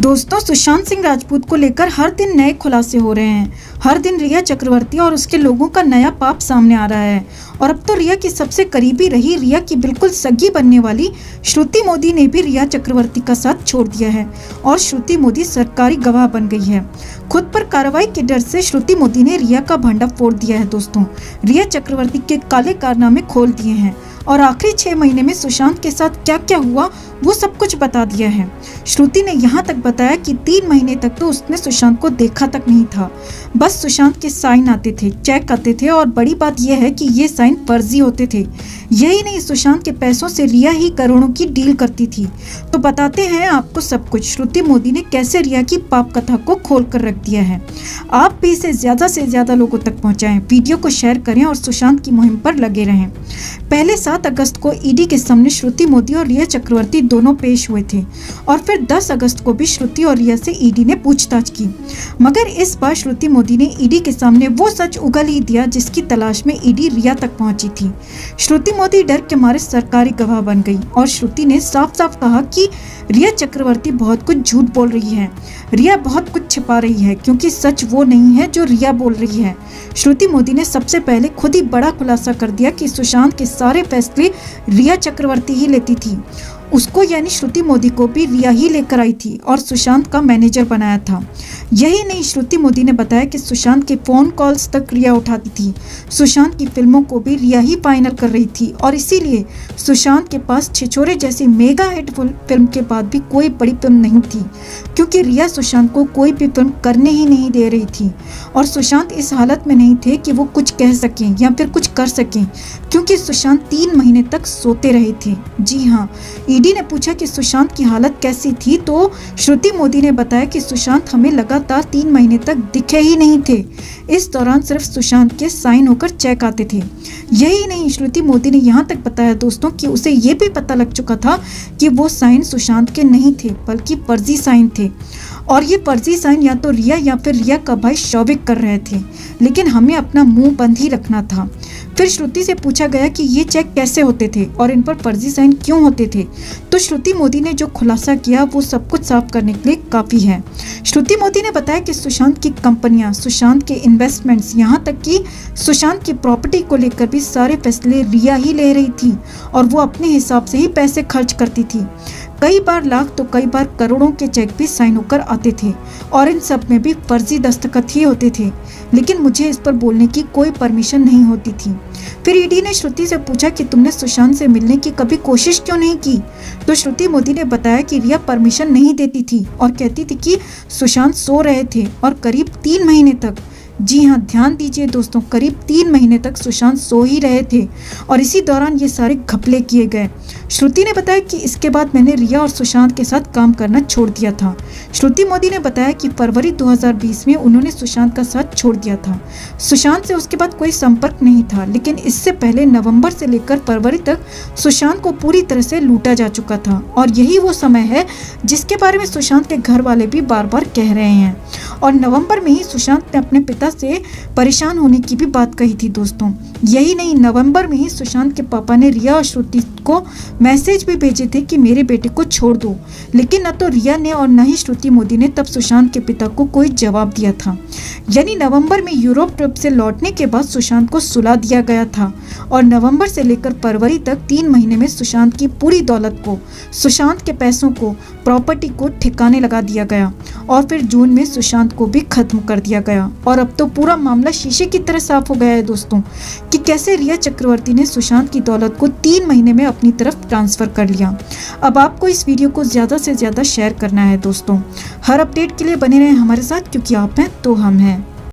दोस्तों, सुशांत सिंह राजपूत को लेकर हर दिन नए खुलासे हो रहे हैं। हर दिन रिया चक्रवर्ती और उसके लोगों का नया पाप सामने आ रहा है। और अब तो रिया की सबसे करीबी रही, रिया की बिल्कुल सगी बनने वाली श्रुति मोदी ने भी रिया चक्रवर्ती का साथ छोड़ दिया है और श्रुति मोदी सरकारी गवाह बन गई है। खुद पर कार्रवाई के डर से श्रुति मोदी ने रिया का भंडा फोड़ दिया है। दोस्तों, रिया चक्रवर्ती के काले कारनामे खोल दिए हैं और आखिरी 6 महीने में सुशांत के साथ क्या क्या हुआ वो सब कुछ बता दिया है। श्रुति ने यहाँ तक बताया कि 3 महीने तक तो उसने सुशांत को देखा तक नहीं था। बस सुशांत के साइन आते थे, चेक आते थे और बड़ी बात यह है कि ये साइन फर्जी होते थे। यही नहीं, सुशांत के पैसों से रिया ही करोड़ों की डील करती थी। तो बताते हैं आपको सब कुछ, श्रुति मोदी ने कैसे रिया की पाप कथा को खोल कर रख दिया है। आप भी इसे ज्यादा से ज्यादा लोगों तक पहुंचाएं, वीडियो को शेयर करें और सुशांत की मुहिम पर लगे रहें। पहले 7 अगस्त को ईडी के सामने श्रुति मोदी और रिया चक्रवर्ती दोनों पेश हुए थे और फिर 10 अगस्त को भी श्रुति और रिया से ईडी ने पूछताछ की। मगर इस बार श्रुति मोदी ने ईडी के सामने वो सच उगल ही दिया जिसकी तलाश में ईडी रिया तक पहुंची थी। श्रुति मोदी डर के मारे सरकारी गवाह बन गई और श्रुति ने साफ साफ कहा कि रिया चक्रवर्ती बहुत कुछ झूठ बोल रही है, रिया बहुत कुछ छिपा रही है, क्योंकि सच वो नहीं है जो रिया बोल रही है। श्रुति मोदी ने सबसे पहले खुद ही बड़ा खुलासा कर दिया कि सुशांत के सारे फैसले रिया चक्रवर्ती ही लेती थी। उसको यानी श्रुति मोदी को भी रिया ही लेकर आई थी और सुशांत का मैनेजर बनाया था। यही नहीं, श्रुति मोदी ने बताया कि सुशांत के फोन कॉल्स तक रिया उठाती थी। सुशांत की फिल्मों को भी रिया ही फाइनल कर रही थी और इसीलिए सुशांत के पास छिछोरे जैसी मेगा हिट फिल्म के बाद भी कोई बड़ी फिल्म नहीं थी, क्योंकि रिया सुशांत को कोई भी फिल्म करने ही नहीं दे रही थी। और सुशांत इस हालत में नहीं थे कि वो कुछ कह सकें या फिर कुछ कर सकें, क्योंकि सुशांत 3 महीने तक सोते रहे थे। जी हाँ, ईडी ने पूछा कि सुशांत की हालत कैसी थी तो श्रुति मोदी ने बताया कि सुशांत हमें लगातार 3 महीने तक दिखे ही नहीं थे। इस दौरान सिर्फ सुशांत के साइन होकर चेक आते थे। यही नहीं, श्रुति मोदी ने यहाँ तक बताया दोस्तों कि उसे ये भी पता लग चुका था कि वो साइन सुशांत के नहीं थे बल्कि फर्जी साइन थे और ये फर्जी साइन या तो रिया या फिर रिया का भाई शौविक कर रहे थे, लेकिन हमें अपना मुंह बंद ही रखना था। फिर श्रुति से पूछा गया कि ये चेक कैसे होते थे और इन पर फर्जी साइन क्यों होते थे, तो श्रुति मोदी ने जो खुलासा किया वो सब कुछ साफ करने के लिए काफ़ी है। श्रुति मोदी ने बताया कि सुशांत की कंपनियां, सुशांत के इन्वेस्टमेंट्स, यहाँ तक कि सुशांत की प्रॉपर्टी को लेकर भी सारे फैसले रिया ही ले रही थी और वो अपने हिसाब से ही पैसे खर्च करती थी। कई बार लाख तो कई बार करोड़ों के चेक भी साइन होकर आते थे और इन सब में भी फर्जी दस्तखत ही होते थे, लेकिन मुझे इस पर बोलने की कोई परमिशन नहीं होती थी। फिर ईडी ने श्रुति से पूछा कि तुमने सुशांत से मिलने की कभी कोशिश क्यों नहीं की, तो श्रुति मोदी ने बताया कि रिया परमिशन नहीं देती थी और कहती थी कि सुशांत सो रहे थे और करीब 3 महीने तक, जी हाँ ध्यान दीजिए दोस्तों, करीब 3 महीने तक सुशांत सो ही रहे थे और इसी दौरान ये सारे घपले किए गए। श्रुति ने बताया कि इसके बाद मैंने रिया और सुशांत के साथ काम करना छोड़ दिया था। श्रुति मोदी ने बताया कि फरवरी 2020 में उन्होंने सुशांत का साथ छोड़ दिया था। सुशांत से उसके बाद कोई संपर्क नहीं था, लेकिन इससे पहले नवंबर से लेकर फरवरी तक सुशांत को पूरी तरह से लूटा जा चुका था और यही वो समय है जिसके बारे में सुशांत के घर वाले भी बार बार कह रहे हैं। और नवंबर में ही सुशांत ने अपने पिता से परेशान होने की भी बात कही थी दोस्तों। यही नहीं, नवंबर में ही सुशांत के पापा ने रिया और श्रुति को मैसेज भी भेजे थे कि मेरे बेटे को छोड़ दो, लेकिन न तो रिया ने और न ही श्रुति मोदी ने तब सुशांत के पिता को कोई जवाब दिया था। यानी नवंबर में यूरोप ट्रिप से लौटने के बाद सुशांत को सुला दिया गया था और नवंबर से लेकर फरवरी तक 3 महीने में सुशांत की पूरी दौलत को, सुशांत के पैसों को, प्रॉपर्टी को ठिकाने लगा दिया गया और फिर जून में सुशांत को भी खत्म कर दिया गया। और अब तो पूरा मामला शीशे की तरह साफ हो गया है दोस्तों कि कैसे रिया चक्रवर्ती ने सुशांत की दौलत को 3 महीने में अपनी तरफ ट्रांसफर कर लिया। अब आपको इस वीडियो को ज्यादा से ज्यादा शेयर करना है दोस्तों। हर अपडेट के लिए बने रहें हमारे साथ, क्योंकि आप हैं तो हम हैं।